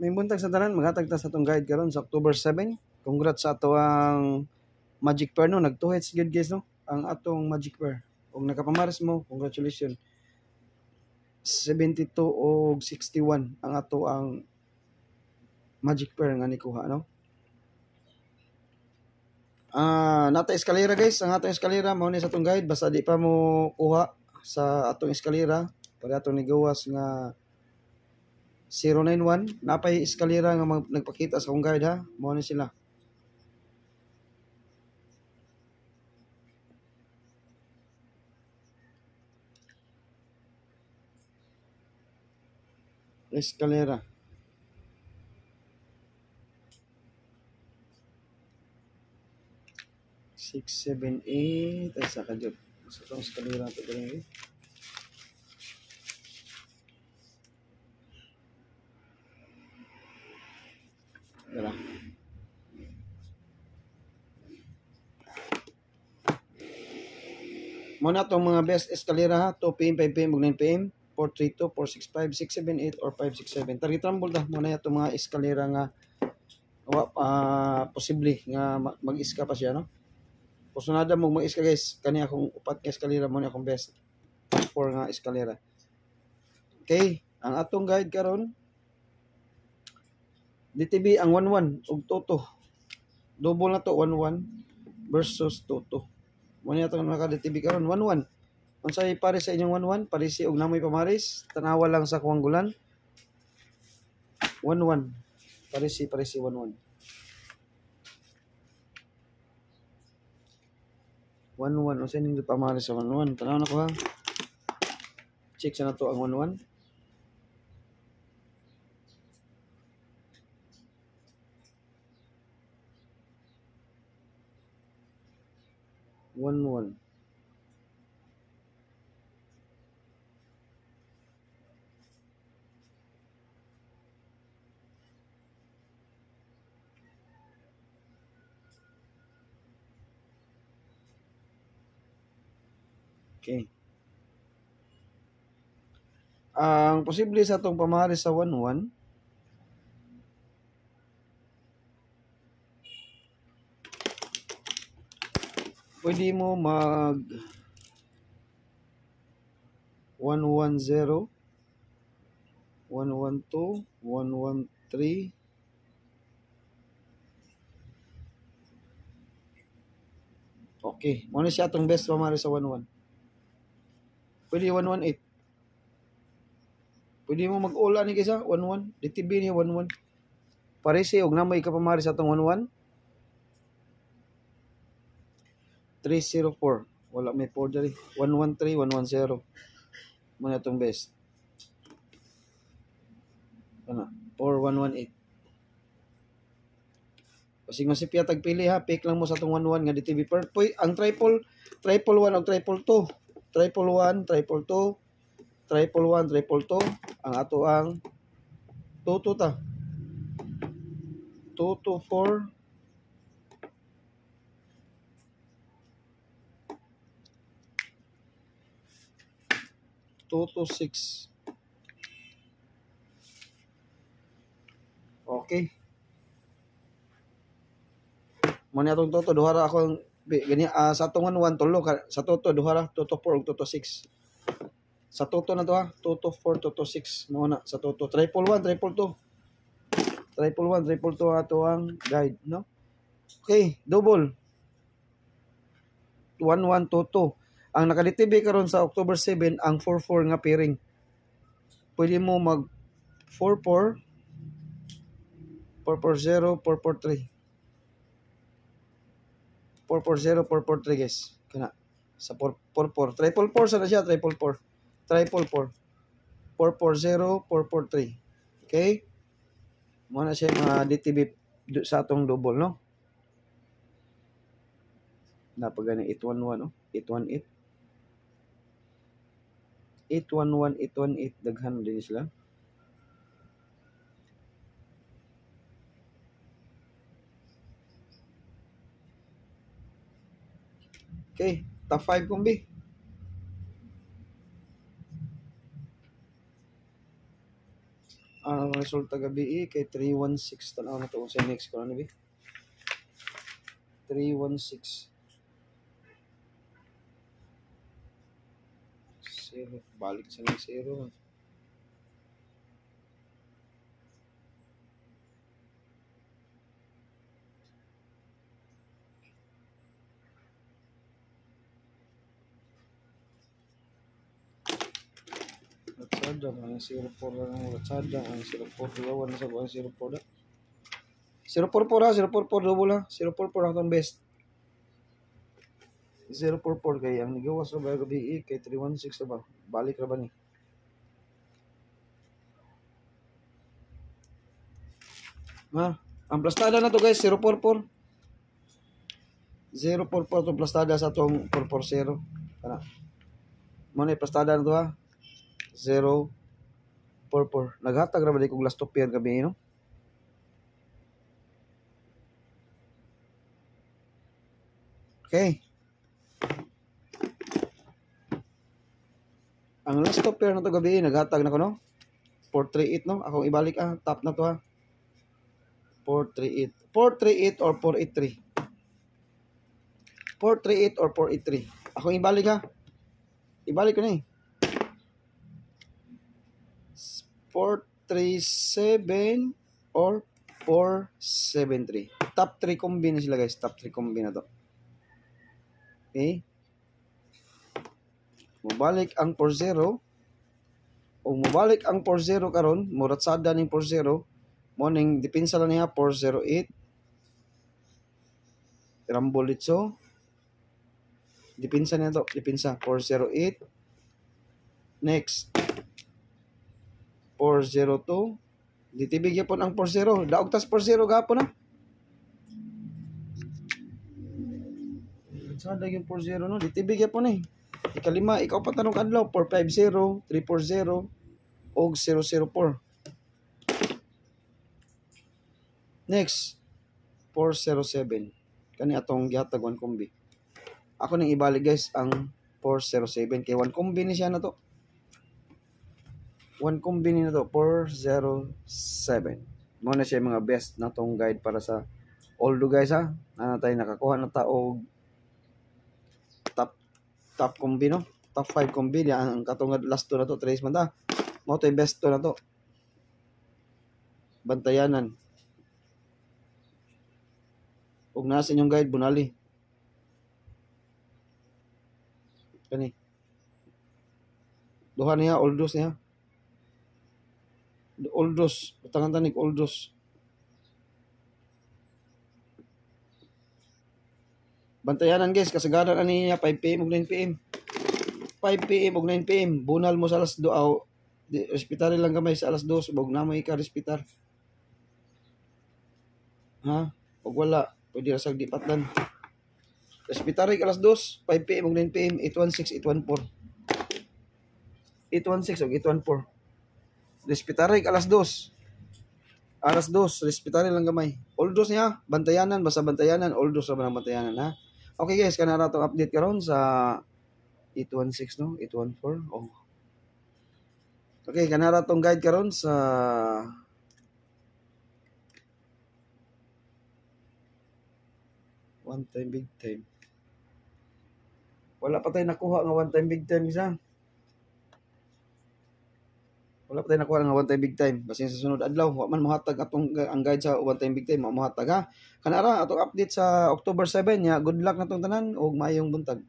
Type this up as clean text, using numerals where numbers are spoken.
May buntag sa tanan, maghatag ta sa atong guide karon sa October 7. Congrats sa ato ang Magic Pair no, nagtuhits good guys no, ang atong Magic Pair. Kung nakapamaris mo, congratulations. 72 o 61 ang ato ang Magic Pair nga nikuha no. Nata eskalera guys, ang atong eskalera mao ni sa atong guide, basta di pa mo kuha sa atong eskalera, para atong nigawas nga 091, napay eskalera nga nagpakita sa akong guide ha, mao ni sila. Eskalera. Six, 7, 8. Ay, saka dyan. Sa itong eskalera ito ganyan. Dala. Muna itong mga best eskalera ha. 2 PM, 5 PM, 9 PM. 432, 465, 678, or 567. Target rumble ta. Muna itong mga eskalera nga posible nga mag-iska pa siya, no? Kung sunada mo mag-iska guys, kani akong upat nga eskalera, muna akong best 4 nga eskalera. Okay, ang atong guide karon DTB ang 11 ug Toto. Double na to 11 versus Toto. Muna itong naka-DTB karon 11. Unsay pare sa inyong 11, parisi og namoy pamaris, tanawa lang sa kuwanggulan. 11. Parisi 11. 11 unsay ning pamaris sa 11? Tanaw na ko ha. Check sa nato ang 11. 11. Okay. Ang posible sa itong pamaris sa 11, pwede mo mag 110, 112, 113, okay. Muna siya itong best pamaris sa 11. Pwede 118. Pwede mo mag-ula ni kaysa 11. DTB niya 11. Parisi og namoy kapamari sa atong 11. 304. Wala may 4 dali. 113, 110. Muna itong best. Ano? 4118. Kasi nga si Pia tagpili ha. Pick lang mo sa atong 11 nga DTB. Ang triple 1 o triple 2. Triple 1, triple 2. Triple 1, triple 2. Ang ato ang 2 ta. 224. 226. Okay. Muna itong toto, duhara ako gani sa atong 1 tulo sa toto duhara 224 ug 226. Sa toto na to ha, 224, 226 muna sa toto. Triple 1, triple 2. Triple 1, triple 2 ato ang guide, no? Okay, double. 1122. Ang naka-DTB karon sa October 7 ang 44 nga pairing. Pwede mo mag 44, 440, 443. 440, 443 guys. Kana sa 44. Triple 4 sa na siya, triple 4. Triple 4. 440, 443. Okay? Muna siya mga DTB sa atong double, no? Napagani 811, no? 818. 811, 818. Daghan din sila. Okay, top 5 kumbi. Ang resulta gabi kay 316 tanaw na to sa next ko ano bi. 316. Zero. Balik sa ng zero. Latsada ang 04 lang Latsada ang 04 lawan sa ang 04 da. 044 ha, 044 double ha. 044 ang best. 044 kay ang nigawas sa bago gabi kay 316 na ba? Balik ra ba ni? Ha? Ang plastada na to guys 044. 044 to plastada sa tong 440. Kana. Mo ni plastada na to ha. 044. Naghatag ra ba di kog last top yan gabi no? Okay. Ang last top pair na to gabi, naghatag na ko no? 438 no? Akong ibalik top na to ha. 438. 438 or 483. 438 or 483. Akong ibalik ha. Ibalik ko na eh. 437 or 473. Top 3 combi na sila guys. Top 3 combi na to. Okay. Mubalik ang 40 o mubalik ang 40 karon muratsada ning 40 mo ning depensa lang niya 408 Rambolitso depensa niya to depensa 408 next 402 ditibig yapon ang 40 daog tas 40 gapon na sada yung 40 no ditibig yapon eh ikalima, ikaw pa tanong adlaw 450, 340 og 004. Next 407. Kani atong gihatag one combi. Ako ning ibalik guys ang 407 kay one combi ni siya na to. One combi ni na to 407. Mo na siya mga best na tong guide para sa oldo guys ha. Na tayo nakakuha na ta og top combi no top 5 combi ang katong last to na to trace man ta mo to best to na to bantayanan ug nasa inyong guide bunali kani duha niya oldos niya oldos utangan tanig oldos bantayanan guys, kasagaran ani niya 5 PM ug 9 PM. 5 PM ug 9 PM, bunal mo sa alas 2 aw. Respetare lang gamay sa alas 2 ug namoy ka respetar. Ha? Ug wala, pwede ra sag dipatlan. Respetare ka alas 2, 5 PM ug 9 PM, 816 814. 816 ug 814. Respetare ka alas 2. Alas 2, respetare lang gamay. Oldos niya, bantayanan, basta bantayanan, oldos ra man bantayanan ha. Okay guys, kanara tong update karon sa 816 no, 814. Oh. Okay, kanara tong guide karon sa one time big time. Wala pa tayo nakuha nga one time big time isa. Wala pa tayo nakuha nga one time big time. Basin sa sunod adlaw, wa man mohatag atong ang guide sa one time big time, mohatag ha. Kanara atong update sa October 7 nya. Good luck na tong tanan ug maayong buntag.